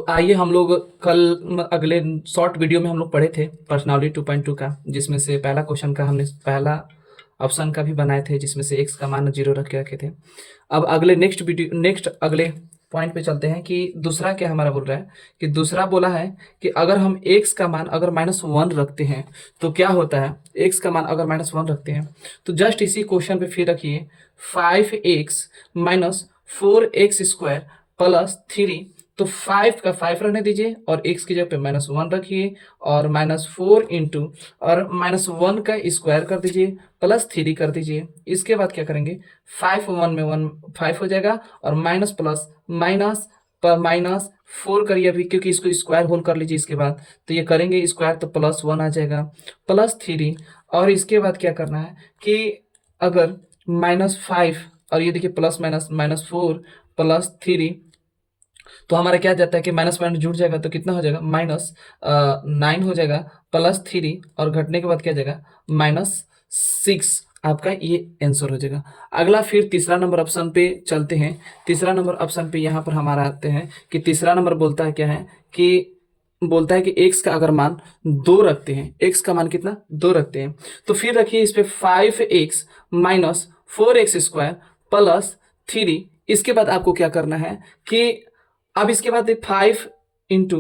तो आइए हम लोग कल अगले शॉर्ट वीडियो में हम लोग पढ़े थे पर्सनालिटी 2.2 का, जिसमें से पहला क्वेश्चन का हमने पहला ऑप्शन का भी बनाए थे, जिसमें से एक्स का मान 0 रख के रखे थे। अब अगले नेक्स्ट अगले पॉइंट पे चलते हैं कि दूसरा क्या हमारा बोल रहा है कि दूसरा बोला है कि अगर हम एक्स का मान अगर -1 रखते हैं तो क्या होता है। एक्स का मान अगर -1 रखते हैं तो जस्ट इसी क्वेश्चन पे फिर रखिए 5x माइनस 4x² प्लस 3। तो 5 का 5 रहने दीजिए और x की जगह पे -1 रखिए और -4 इंटू और -1 का स्क्वायर कर दीजिए प्लस 3 कर दीजिए। इसके बाद क्या करेंगे 5 1 में 1 5 हो जाएगा और माइनस प्लस माइनस पर -4 करिए अभी, क्योंकि इसको स्क्वायर होल कर लीजिए। इसके बाद तो ये करेंगे स्क्वायर तो +1 आ जाएगा प्लस 3। और इसके बाद क्या करना है कि अगर -5 और ये देखिए प्लस माइनस -4 प्लस 3, तो हमारा क्या जाता है कि माइनस माइनस जुड़ जाएगा तो कितना हो जाएगा -9 हो जाएगा प्लस 3 और घटने के बाद क्या जाएगा -6। आपका ये आंसर हो जाएगा। अगला फिर तीसरा नंबर ऑप्शन पे चलते हैं। तीसरा नंबर ऑप्शन पे यहाँ पर हमारा आते हैं कि तीसरा नंबर बोलता है क्या है कि बोलता है कि x का अगर मान 2 रखते हैं, x का मान कितना 2 रखते हैं, तो फिर रखिए इस पे 5x माइनस 4x² प्लस 3। इसके बाद आपको क्या करना है कि अब इसके बाद 5 इंटू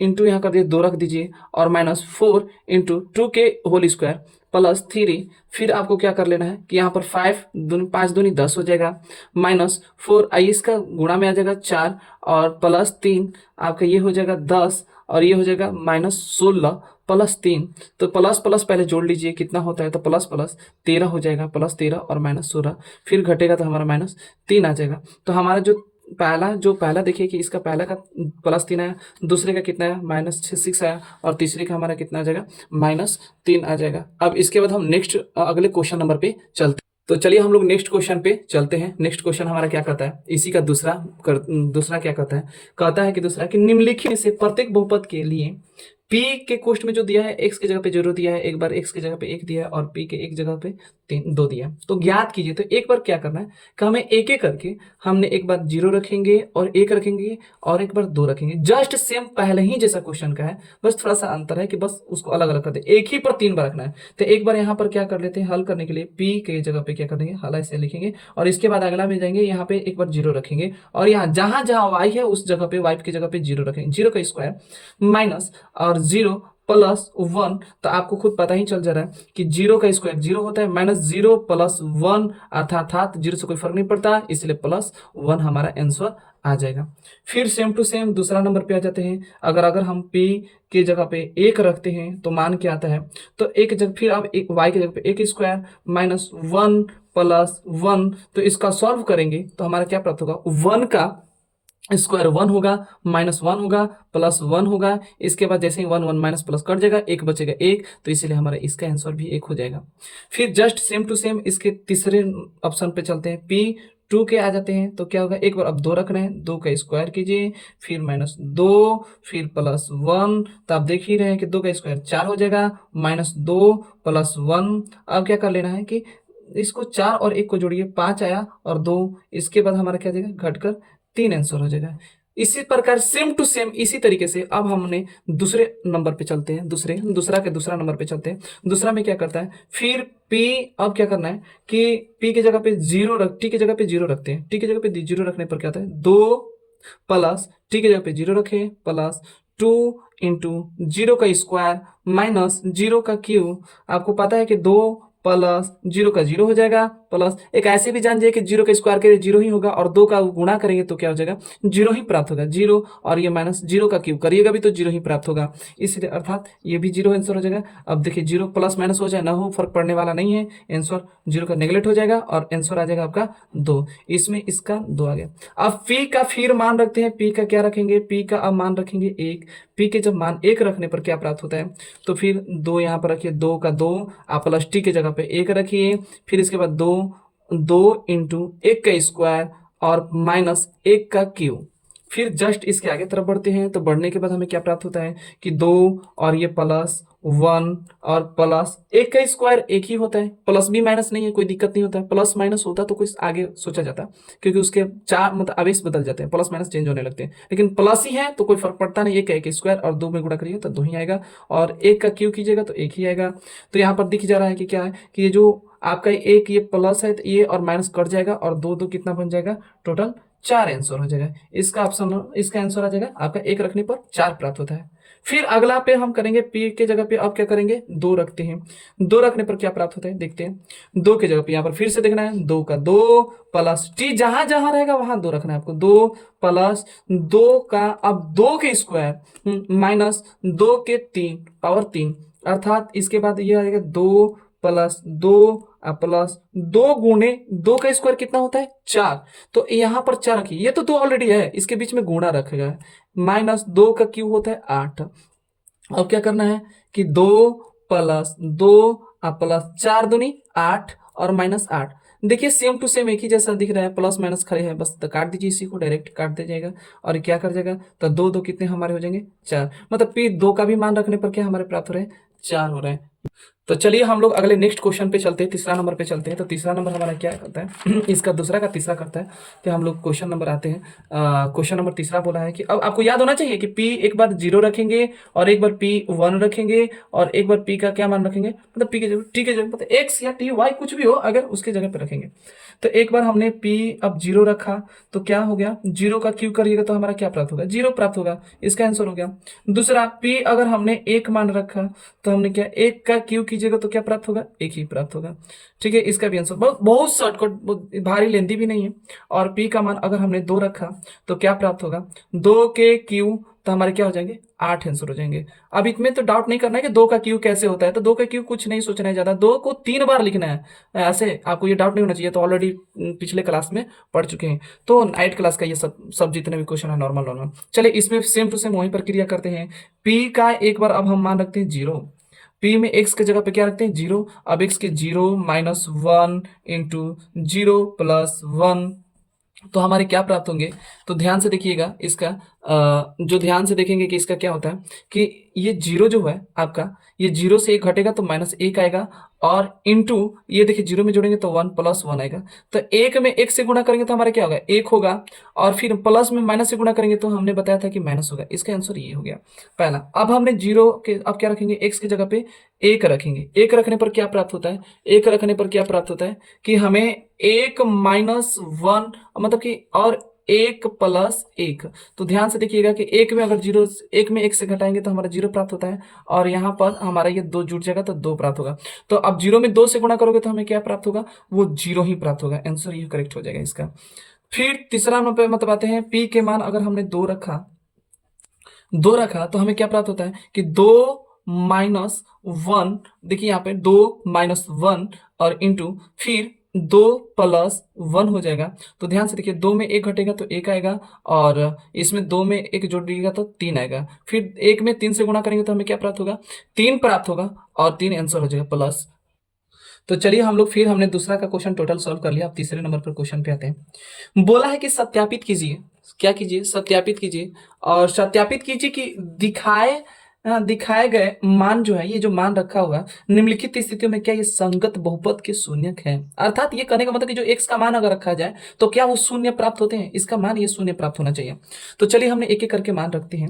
इंटू यहाँ कर दिए 2 रख दीजिए और -4 इंटू 2 के होल स्क्वायर प्लस 3। फिर आपको क्या कर लेना है कि यहाँ पर 5 दूनी 10 हो जाएगा -4 आई इसका गुणा में आ जाएगा 4 और प्लस 3 आपका ये हो जाएगा 10 और ये हो जाएगा -16 प्लस 3। तो प्लस प्लस पहले जोड़ लीजिए कितना होता है, तो प्लस प्लस 13 हो जाएगा +13 और -16 फिर घटेगा तो हमारा -3 आ जाएगा। तो हमारा जो पहला देखिए कि इसका पहला का +3 आया, दूसरे का कितना है -6 आया और तीसरे का हमारा कितना आ जाएगा -3 आ जाएगा। अब इसके बाद हम नेक्स्ट अगले क्वेश्चन नंबर पे चलते हैं। तो चलिए हम लोग नेक्स्ट क्वेश्चन पे चलते हैं। नेक्स्ट क्वेश्चन हमारा क्या कहता है, इसी का दूसरा क्या कहता है कि दूसरा कि निम्नलिखित में से प्रत्येक बहुपद के लिए p के कोष्ठ में जो दिया है x की जगह पे 0 दिया है, एक बार x की जगह पे 1 दिया है और p के एक जगह पे 2 दिया है, तो ज्ञात कीजिए। तो एक बार क्या करना है कि हमें एक एक करके हमने एक बार 0 रखेंगे और 1 रखेंगे और एक बार 2 रखेंगे, जस्ट सेम पहले ही जैसा क्वेश्चन का है, बस थोड़ा सा अंतर है कि बस उसको अलग अलग कर दे। एक ही पर 3 बार रखना है। तो एक बार यहाँ पर क्या कर लेते हैं, हल करने के लिए p के जगह पे क्या कर देंगे हल ऐसे लिखेंगे और इसके बाद अगला में जाएंगे, यहाँ पे एक बार 0 रखेंगे और यहाँ जहां जहां y है उस जगह पे y की जगह पे 0 रखेंगे। 0 का स्क्वायर माइनस और 0 प्लस 1, तो आपको खुद पता ही चल जा रहा है कि 0 का स्क्वायर 0 होता है, -0 प्लस 1 अर्थात 0 से कोई फर्क नहीं पड़ता, इसलिए +1 हमारा आंसर आ जाएगा। फिर सेम टू सेम दूसरा नंबर पे आ जाते हैं। अगर हम p के जगह पे 1 रखते हैं तो मान क्या आता है, तो एक जगह फिर अब y की जगह पे 1 स्क्वायर -1 प्लस 1, तो इसका सॉल्व करेंगे तो हमारा क्या प्राप्त होगा, 1 का स्क्वायर 1 होगा, -1 होगा प्लस 1 होगा। इसके बाद जैसे ही 1 1 माइनस प्लस कट जाएगा, 1 बचेगा 1, तो इसीलिए हमारा इसका आंसर भी 1 हो जाएगा। फिर जस्ट सेम टू सेम इसके तीसरे ऑप्शन पे चलते हैं। p 2 के आ जाते हैं तो क्या होगा, एक बार अब 2 रख रहे हैं, 2 का स्क्वायर कीजिए फिर -2 फिर +1, तो आप देख ही रहे हैं कि 2 का स्क्वायर 4 हो जाएगा -2 प्लस 1। अब क्या कर लेना है कि इसको 4 और 1 को जोड़िए 5 आया और 2, इसके बाद हमारा क्या जाएगा घटकर 3 आंसर हो जाएगा। इसी प्रकार सेम टू सेम इसी तरीके से अब हमने दूसरे नंबर पे चलते हैं, दूसरा नंबर पे चलते हैं। दूसरा में क्या करता है, फिर p अब क्या करना है कि p की जगह पे 0 t की जगह पे 0 रखते हैं। t की जगह पे 0 रखने पर क्या होता है 2 प्लस t की जगह पे 0 रखे प्लस 2 इंटू 0 का स्क्वायर माइनस 0 का क्यूब। आपको पता है कि 2 प्लस 0 का 0 हो जाएगा प्लस एक ऐसे भी जान जाइए कि 0 का स्क्वायर करें 0 ही होगा और 2 का गुणा करेंगे तो क्या हो जाएगा 0 ही प्राप्त होगा। 0 और ये माइनस 0 का क्यूब करिएगा भी तो 0 ही प्राप्त होगा, इसलिए अर्थात ये भी 0 आंसर हो जाएगा। अब देखिए 0 प्लस माइनस हो जाए ना हो, फर्क पड़ने वाला नहीं है, आंसर 0 का नेगलेक्ट हो जाएगा और आंसर आ जाएगा आपका 2। इसमें इसका 2 आ गया। अब p का फिर मान रखते हैं, p का क्या रखेंगे, p का अब मान रखेंगे 1। p के जब मान 1 रखने पर क्या प्राप्त होता है, तो फिर 2 यहाँ पर रखिए, 2 का 2 आप प्लस t के जगह पे 1 रखिए, फिर इसके बाद 2 इंटू 1 का स्क्वायर और -1 का क्यूब। फिर जस्ट इसके आगे तरफ बढ़ते हैं, तो बढ़ने के बाद हमें क्या प्राप्त होता है कि 2 और ये प्लस 1 और प्लस 1 का स्क्वायर 1 ही होता है, प्लस भी माइनस नहीं है, कोई दिक्कत नहीं होता है। प्लस माइनस होता तो कुछ आगे सोचा जाता, क्योंकि उसके चार मतलब आवेश बदल जाते हैं, प्लस माइनस चेंज होने लगते हैं, लेकिन प्लस ही है तो कोई फर्क पड़ता नहीं। 1 का 1 स्क्वायर और 2 में गुणा करिए तो 2 ही आएगा, और 1 का क्यू कीजिएगा तो 1 ही आएगा। तो यहाँ पर दिख जा रहा है कि क्या है कि ये जो आपका एक ये प्लस है तो ये और माइनस कट जाएगा, और दो दो कितना बन जाएगा, टोटल 4 आंसर हो जाएगा। इसका ऑप्शन, इसका आंसर आ जाएगा आपका 1 रखने पर 4 प्राप्त होता है। फिर अगला पे हम करेंगे p के जगह पे अब क्या करेंगे, 2 रखते हैं। 2 रखने पर क्या प्राप्त होता है देखते हैं। 2 के जगह पे यहाँ पर फिर से देखना है, 2 का 2 प्लस t, जहां जहां रहेगा वहां 2 रखना है आपको। 2 प्लस 2 का अब 2 के स्क्वायर माइनस 2 के 3 पावर 3, अर्थात इसके बाद ये आएगा 2 प्लस 2 प्लस 2 गुणे 2 का स्क्वायर कितना होता है 4। तो यहाँ पर 4 रखिए, ये तो 2 ऑलरेडी है, इसके बीच में गुणा रखेगा, माइनस 2 का क्यू होता है 8। अब क्या करना है कि 2 प्लस 2 प्लस 4 दूनी 8 और माइनस 8। देखिए सेम टू सेम एक ही जैसा दिख रहा है, प्लस माइनस खड़े हैं, बस तो काट दीजिए, इसी को डायरेक्ट काट दे जाएगा और क्या कर जाएगा, तो 2 2 कितने हमारे हो जाएंगे 4। मतलब पी 2 का भी मान रखने पर क्या हमारे प्राप्त हो रहे हैं, 4 हो रहे हैं। तो चलिए हम लोग अगले नेक्स्ट क्वेश्चन पे चलते हैं, तीसरा नंबर पे चलते हैं। तो तीसरा नंबर हमारा क्या करता है इसका दूसरा का तीसरा करता है। तो हम लोग क्वेश्चन नंबर आते हैं। क्वेश्चन नंबर तीसरा बोला है कि अब आपको याद होना चाहिए कि p एक बार 0 रखेंगे और एक बार p 1 रखेंगे और एक बार p का क्या मान रखेंगे, मतलब p के जगह t के जगह मतलब x या t y कुछ भी हो अगर उसके जगह पे रखेंगे। तो एक बार हमने p अब 0 रखा तो क्या हो गया, 0 का क्यू करिएगा तो हमारा क्या प्राप्त होगा, 0 प्राप्त होगा, इसका आंसर हो गया। दूसरा p अगर हमने 1 मान रखा तो हमने क्या 1 का क्यू कीजिएगा तो क्या प्राप्त होगा, 1 ही प्राप्त होगा। ठीक है, इसका भी आंसर बहुत बहुत शॉर्टकट, बहुत भारी लेंदी भी नहीं है। और p का मान अगर हमने 2 रखा तो क्या प्राप्त होगा, 2 के क्यू तो हमारे क्या हो जाएंगे, 8 आंसर हो जाएंगे। अब इसमें तो डाउट नहीं करना है कि 2 का क्यू कैसे होता है, तो 2 का क्यू कुछ नहीं सोचना है ज्यादा, 2 को 3 बार लिखना है, ऐसे आपको ये डाउट नहीं होना चाहिए। तो ऑलरेडी पिछले क्लास में पढ़ चुके हैं, तो 8 क्लास का ये सब जितने भी क्वेश्चन है नॉर्मल नॉर्मल। चलिए इसमें सेम टू सेम वही प्रक्रिया करते हैं। p का एक बार अब हम मान रखते हैं 0, p में x के जगह पे क्या रखते हैं 0। अब x के 0 माइनस 1 इंटू 0 प्लस 1, तो हमारे क्या प्राप्त होंगे। तो ध्यान से देखिएगा इसका, जो ध्यान से देखेंगे कि इसका क्या होता है कि ये 0 जो है आपका, ये 0 से 1 घटेगा तो माइनस 1 आएगा, और इंटू ये देखिए 0 में जोड़ेंगे तो 1 प्लस 1 आएगा। तो 1 में 1 से गुणा करेंगे तो हमारा क्या होगा, 1 होगा, और फिर प्लस में माइनस से गुणा करेंगे तो हमने बताया था कि माइनस होगा। इसका आंसर ये हो गया पहला। अब हमने 0 के अब क्या रखेंगे, x की जगह पे 1 रखेंगे। 1 रखने पर क्या प्राप्त होता है, 1 रखने पर क्या प्राप्त होता है कि हमें 1 माइनस 1 मतलब कि और 1 प्लस 1। तो ध्यान से देखिएगा कि 1 में अगर 0, 1 में 1 से घटाएंगे तो हमारा 0 प्राप्त होता है, और यहाँ पर हमारा ये 2 जुड़ जाएगा तो 2 प्राप्त होगा। तो अब 0 में 2 से गुणा करोगे तो हमें क्या प्राप्त होगा, वो 0 ही प्राप्त होगा। आंसर ये करेक्ट हो जाएगा इसका। फिर तीसरा नंबर पे मतलब आते हैं, p के मान अगर हमने 2 रखा तो हमें क्या प्राप्त होता है कि 2 माइनस 1, देखिए यहाँ पे 2 माइनस 1 और इंटू फिर 2 प्लस 1 हो जाएगा। तो ध्यान से देखिए 2 में 1 घटेगा तो 1 आएगा, और इसमें 2 में 1 जोड़ दीजिएगा तो 3 आएगा। फिर 1 में 3 से गुणा करेंगे तो हमें क्या प्राप्त होगा, 3 प्राप्त होगा, और 3 आंसर हो जाएगा प्लस। तो चलिए हम लोग फिर हमने दूसरा का क्वेश्चन टोटल सॉल्व कर लिया। अब तीसरे नंबर पर क्वेश्चन पे आते हैं। बोला है कि सत्यापित कीजिए, क्या कीजिए, सत्यापित कीजिए, और सत्यापित कीजिए कि दिखाए गए मान जो है, ये जो मान रखा हुआ निम्नलिखित स्थितियों में क्या ये संगत बहुपद के शून्यक है। अर्थात ये कहने का मतलब कि जो x का मान अगर रखा जाए तो क्या वो शून्य प्राप्त होते हैं, इसका मान ये शून्य प्राप्त होना चाहिए। तो चलिए हमने एक एक करके मान रखते हैं।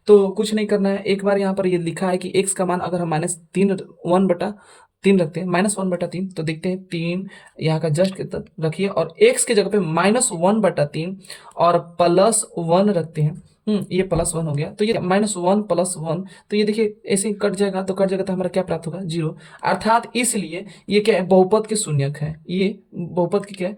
तो कुछ नहीं करना है, एक बार यहाँ पर ये लिखा है कि x का मान अगर हम माइनस 1/3 रखते हैं, -1/3, तो देखते हैं 3 यहाँ का जस्ट रखिए, और x के जगह पे -1/3 और +1 रखते हैं। ये +1 हो गया, तो ये -1 + 1, तो ये देखिए ऐसे ही कट जाएगा, तो हमारा क्या प्राप्त होगा, 0। अर्थात इसलिए ये क्या है, बहुपद के शून्यक है। ये बहुपद की क्या है,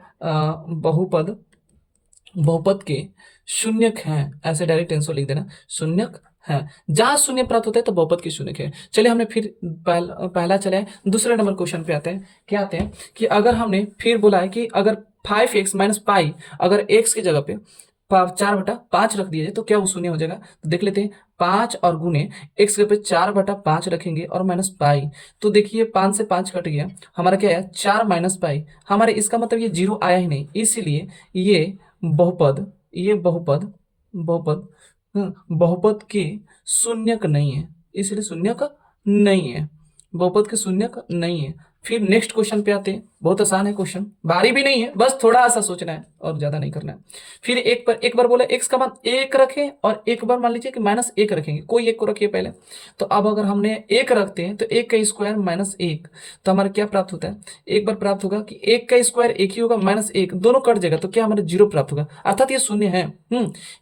बहुपद के शून्यक हैं, ऐसे डायरेक्ट आंसर लिख देना, शून्यक है। जहां शून्य प्राप्त होता है तो बहुपद के शून्यक है। चलिए हमने फिर पहला चले दूसरे नंबर क्वेश्चन पे आते हैं। क्या आते हैं कि अगर हमने फिर बोला है कि अगर 5x माइनस पाई अगर x की जगह पे 4/5 रख दिया जाए तो क्या वो शून्य हो जाएगा। तो देख लेते हैं, 5 और गुने x के पे 4/5 रखेंगे और माइनस पाई, तो देखिए 5 से 5 कट गया, हमारा क्या है 4 माइनस पाई। हमारे इसका मतलब ये 0 आया ही नहीं, इसीलिए ये बहुपद बहुपद बहुपद के शून्यक नहीं है, इसलिए शून्यक नहीं है, बहुपद के शून्यक नहीं है। फिर नेक्स्ट क्वेश्चन पे आते हैं, बहुत आसान है क्वेश्चन, भारी भी नहीं है, बस थोड़ा सा सोचना है और ज्यादा नहीं करना है। फिर एक बार बोला एक्स का मान एक रखें और एक बार मान लीजिए कि माइनस एक रखेंगे, कोई एक को रखिए पहले। तो अब अगर हमने एक रखते हैं तो एक का स्क्वायर माइनस एक, तो हमारा क्या प्राप्त होता है, एक बार प्राप्त होगा कि एक का स्क्वायर एक ही होगा, माइनस एक दोनों कट जाएगा, तो क्या हमारा जीरो प्राप्त होगा, अर्थात ये शून्य है।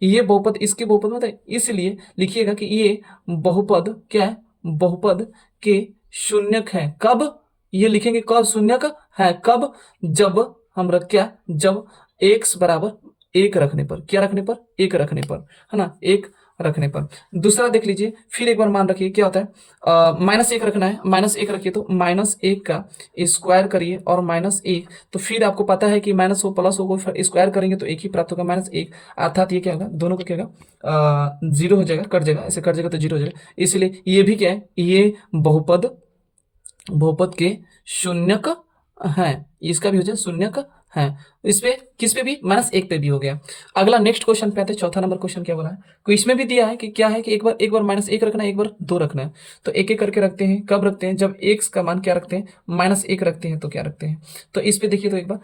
ये बहुपद इसके बहुपद में, इसलिए लिखिएगा कि ये बहुपद क्या है, बहुपद के शून्यक है। कब ये लिखेंगे, कब शून्यक है, कब, जब हम रख क्या, जब x बराबर एक रखने पर, क्या रखने पर, एक रखने पर, है ना, एक रखने पर। दूसरा देख लीजिए, फिर एक बार मान रखिए क्या होता है, माइनस एक रखना है, माइनस एक रखिए तो माइनस एक का स्क्वायर करिए और माइनस एक, तो फिर आपको पता है कि माइनस हो प्लस हो, स्क्वायर करेंगे तो एक ही प्राप्त होगा, माइनस एक, अर्थात ये क्या होगा, दोनों का क्या होगा, जीरो हो जाएगा, कट जाएगा, ऐसे कट जाएगा तो जीरो हो जाएगा, इसलिए ये भी क्या है, ये बहुपद के शून्यक है, इसका भी हो जाए शून्यक है। इस पे किस पे भी, माइनस एक पे भी हो गया। अगला नेक्स्ट क्वेश्चन पे आते हैं, चौथा नंबर क्वेश्चन क्या बोला है, तो इसमें भी दिया है कि क्या है कि एक बार माइनस एक रखना है, एक बार दो रखना है, तो एक एक करके रखते हैं, कब रखते हैं, जब एक्स का मान क्या रखते हैं, माइनस एक रखते हैं, तो क्या रखते हैं, तो इस पे देखिए, तो एक बार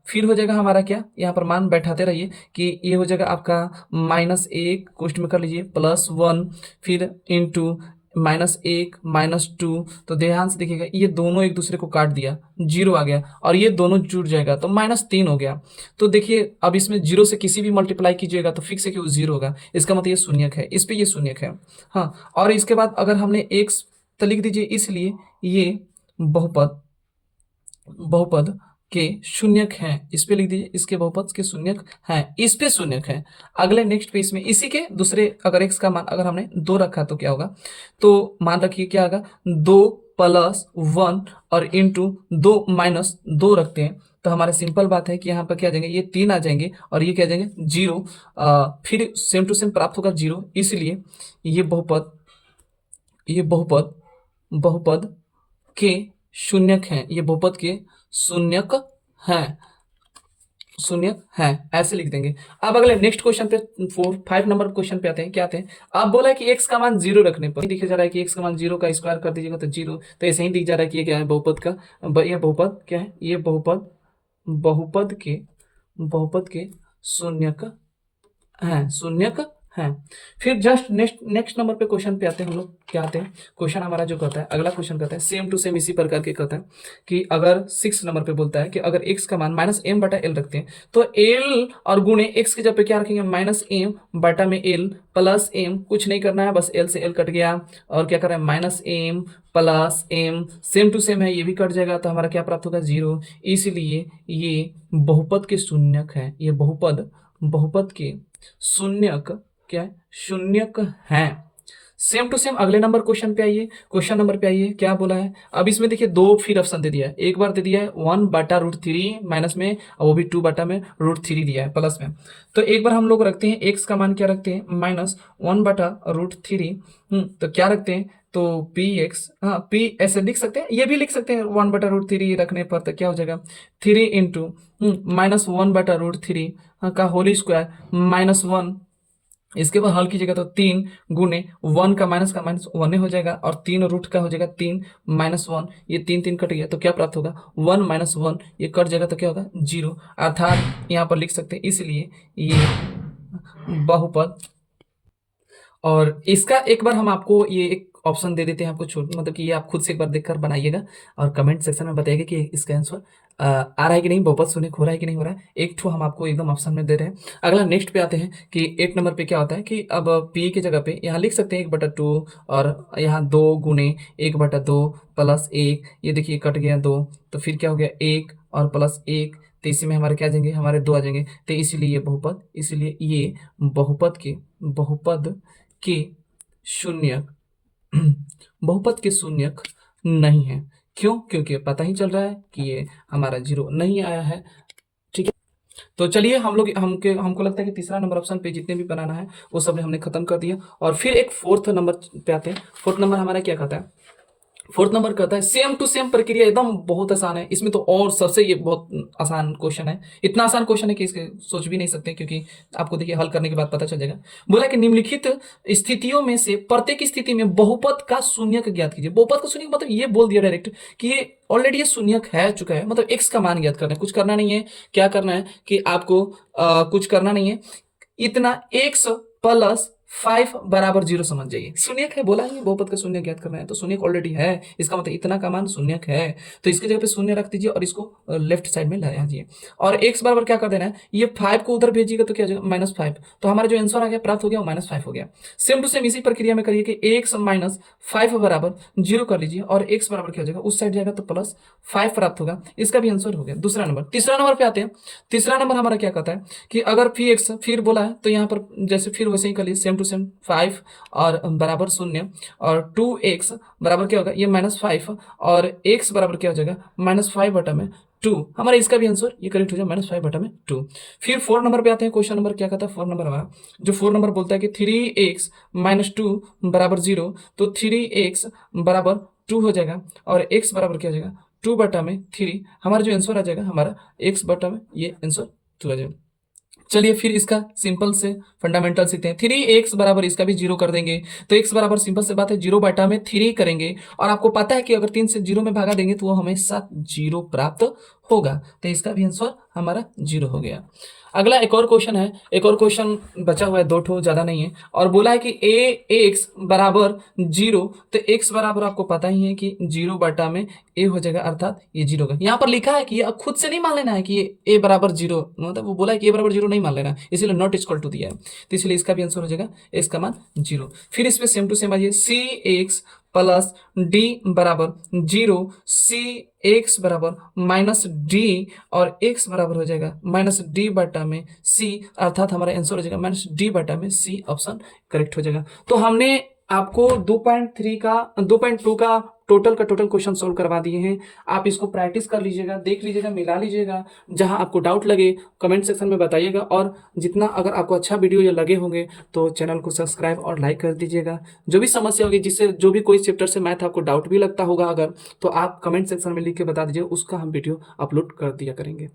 फिर हो जाएगा हमारा क्या, यहाँ पर मान बैठाते रहिए कि ये हो जाएगा आपका माइनस एक, कोष्ट में कर लीजिए, प्लस वन, फिर इंटू माइनस एक, माइनस टू, तो ध्यान से देखिएगा ये दोनों एक दूसरे को काट दिया, जीरो आ गया, और ये दोनों जुड़ जाएगा तो माइनस तीन हो गया। तो देखिए अब इसमें जीरो से किसी भी मल्टीप्लाई कीजिएगा तो फिक्स है कि वो जीरो होगा, इसका मतलब ये शून्यक है, इस पे ये शून्यक है। हाँ, और इसके बाद अगर हमने एक तो लिख दीजिए, इसलिए ये बहुपद के शून्यक है, इस पे लिख दीजिए, इसके बहुपद के शून्यक है, इस पे शून्यक है। अगले नेक्स्ट पेज में इसी के दूसरे, अगर x का मान अगर हमने दो रखा तो क्या होगा, तो मान रखिए क्या होगा, दो प्लस वन और इंटू दो माइनस दो रखते हैं, तो हमारे सिंपल बात है कि यहाँ पर क्या आ जाएंगे, ये तीन आ जाएंगे और ये क्या आ जाएंगे, जीरो, फिर सेम टू सेम प्राप्त होगा जीरो, इसलिए ये बहुपद के शून्यक हैं, ये बहुपद के शून्यक है, ऐसे लिख देंगे। अब अगले नेक्स्ट क्वेश्चन पे 5 नंबर क्वेश्चन पे आते हैं, क्या आते हैं, अब बोला है कि x का मान जीरो रखने पर दिखा जा रहा है कि x का मान जीरो का स्क्वायर कर दीजिएगा तो जीरो, तो ऐसे ही दिख जा रहा है कि ये क्या है, बहुपद का, ये बहुपद क्या है, ये बहुपद के शून्यक है। फिर जस्ट नेक्स्ट नंबर पे क्वेश्चन पे आते हैं हम लोग, क्या आते हैं, क्वेश्चन हमारा जो कहता है, अगला क्वेश्चन कहता है सेम टू सेम इसी प्रकार के कहता है कि अगर 6 नंबर पे बोलता है कि अगर x का मान माइनस एम बटा एल रखते हैं तो l और गुणे x के जब पे क्या रखेंगे, माइनस एम बटा में l प्लस एम, कुछ नहीं करना है, बस l से l कट गया और क्या कर रहा है, minus M plus M, same to same है, ये भी कट जाएगा, तो हमारा क्या प्राप्त होगा, जीरो, इसलिए ये बहुपद के शून्यक है, ये बहुपद के शून्यक क्या है, शून्यक है। सेम टू सेम अगले नंबर क्वेश्चन पे आइए, क्वेश्चन नंबर पे आइए, क्या बोला है, अब इसमें देखिए दो फिर ऑप्शन दे दिया है, एक बार दे दिया है 1 बटा रूट थ्री माइनस में, और वो भी 2 बटा में रूट थ्री दिया है प्लस में, तो एक बार हम लोग रखते हैं x का मान क्या रखते हैं, माइनस 1 बटा रूट थ्री, तो क्या रखते हैं, तो पी एक्स, हाँ पी ऐसे लिख सकते हैं, ये भी लिख सकते हैं 1 बटा रूट थ्री रखने पर, तो क्या हो जाएगा, 3 इंटू माइनस 1 बटा रूट थ्री का होल स्क्वायर माइनस 1, इसके बाद हल कीजिएगा तो 3 गुने 1 का माइनस 1 हो जाएगा, और 3 रूट का हो जाएगा 3 माइनस 1, ये 3 कट गया तो क्या प्राप्त होगा, 1 माइनस 1, ये कट जाएगा तो क्या होगा, जीरो, अर्थात यहाँ पर लिख सकते हैं, इसलिए ये बहुपद। और इसका एक बार हम आपको ये एक ऑप्शन दे देते हैं आपको, छोड़ मतलब कि ये आप खुद से एक बार देखकर बनाइएगा और कमेंट सेक्शन में बताइएगा कि इसका आंसर आ रहा है कि नहीं, बहुपद शून्यक हो रहा है कि नहीं हो रहा है, एक ठो हम आपको एकदम ऑप्शन में दे रहे हैं। अगला नेक्स्ट पे आते हैं कि 8 नंबर पे क्या होता है कि अब पी की जगह पे यहाँ लिख सकते हैं 1/2 और यहाँ 2 गुने 1/2 प्लस 1, ये देखिए कट गया 2, तो फिर क्या हो गया 1 और प्लस 1, तो इसी में हमारे क्या आ जाएंगे, हमारे 2 आ जाएंगे, तो इसलिए ये बहुपद के शून्यक बहुपद के शून्यक नहीं है। क्यों? क्योंकि पता ही चल रहा है कि ये हमारा जीरो नहीं आया है। ठीक है, तो चलिए हमको लगता है कि तीसरा नंबर ऑप्शन पे जितने भी बनाना है वो सब हमने खत्म कर दिया। और फिर एक 4th नंबर पे आते हैं। 4th नंबर हमारा क्या कहता है, फोर्थ नंबर कहता है सेम टू सेम प्रक्रिया, एकदम बहुत आसान है इसमें तो, और सबसे ये बहुत आसान क्वेश्चन है, इतना आसान क्वेश्चन है कि इसके सोच भी नहीं सकते, क्योंकि आपको देखिए हल करने के बाद पता चल जाएगा। बोला कि निम्नलिखित स्थितियों में से प्रत्येक स्थिति में बहुपद का शून्यक ज्ञात कीजिए। बहुपद का शून्यक मतलब ये बोल दिया डायरेक्ट कि ये ऑलरेडी ये शून्यक है चुका है, मतलब एक्स का मान ज्ञात करना है, कुछ करना नहीं है। क्या करना है कि आपको कुछ करना नहीं है, इतना एक्स प्लस 5 बराबर 0 समझ जाइए। शून्यक है, बोला है बहुपद का शून्य ज्ञात करना है, तो शून्यक ऑलरेडी है, इसका मतलब इतना का मान शून्यक है, तो इसकी जगह पे शून्य रख दीजिए और इसको लेफ्ट साइड में ला दीजिए। और x बराबर क्या कर देना है, ये 5 को उधर भेजिएगा तो क्या हो जाएगा -5, तो हमारा जो आंसर आ गया प्राप्त हो गया -5 हो गया। सेम टू सेम इसी प्रक्रिया में करिए कि x -5 बराबर 0 कर लीजिए और x बराबर क्या हो जाएगा, उस साइड जाएगा तो +5 प्राप्त होगा, इसका भी आंसर हो गया। दूसरा नंबर, तीसरा नंबर पे आते हैं। तीसरा नंबर हमारा क्या कहता है कि अगर फिर x फिर बोला है तो यहाँ पर जैसे फिर वैसे ही कर लिए, सेम टू सेम 5 और बराबर 0 और 2x बराबर क्या होगा, ये -5 और x बराबर क्या हो जाएगा -5 बटा में 2, हमारा इसका भी आंसर ये करेक्ट हो जाए -5 बटा में 2। फिर 4 नंबर पे आते हैं। क्वेश्चन नंबर क्या कहता है 4 नंबर हमारा, जो 4 नंबर बोलता है कि 3x - 2 बराबर 0, तो 3x बराबर 2 हो जाएगा और x बराबर क्या हो जाएगा 2 बटा में 3, हमारा जो आंसर आ जाएगा हमारा x बटा में ये आंसर 2 आ जाएगा। चलिए फिर इसका सिंपल से फंडामेंटल सीखते हैं। 3x बराबर इसका भी 0 कर देंगे, तो x बराबर सिंपल से बात है 0 बटा में 3 करेंगे, और आपको पता है कि अगर 3 से 0 में भागा देंगे तो वो हमेशा 0 प्राप्त होगा, तो इसका भी आंसर हमारा 0 हो गया। अगला एक और क्वेश्चन है, एक और क्वेश्चन बचा हुआ है, 2 ठो ज्यादा नहीं है, और बोला है कि ax बराबर 0, तो x बराबर आपको पता ही है कि 0 बटा में a हो जाएगा, अर्थात ये 0 होगा। यहाँ पर लिखा है कि खुद से नहीं मान लेना है कि ये a बराबर 0, मतलब वो बोला है कि a बराबर 0 नहीं मान लेना, इसीलिए नॉट इक्वल टू दिया है, तो इसलिए इसका भी आंसर हो जाएगा x का मान 0। फिर इसमें सेम टू सेम आइए, cx प्लस d बराबर 0, cx बराबर -d और x बराबर हो जाएगा -d बटा में c, अर्थात हमारा आंसर हो जाएगा -d बटा में c, ऑप्शन करेक्ट हो जाएगा। तो हमने आपको 2.2 का टोटल क्वेश्चन सोल्व करवा दिए हैं। आप इसको प्रैक्टिस कर लीजिएगा, देख लीजिएगा, मिला लीजिएगा, जहां आपको डाउट लगे कमेंट सेक्शन में बताइएगा, और जितना अगर आपको अच्छा वीडियो ये लगे होंगे तो चैनल को सब्सक्राइब और लाइक कर दीजिएगा। जो भी समस्या होगी, जिससे जो भी कोई चैप्टर से मैथ आपको डाउट भी लगता होगा अगर, तो आप कमेंट सेक्शन में लिख के बता दीजिए, उसका हम वीडियो अपलोड कर दिया करेंगे।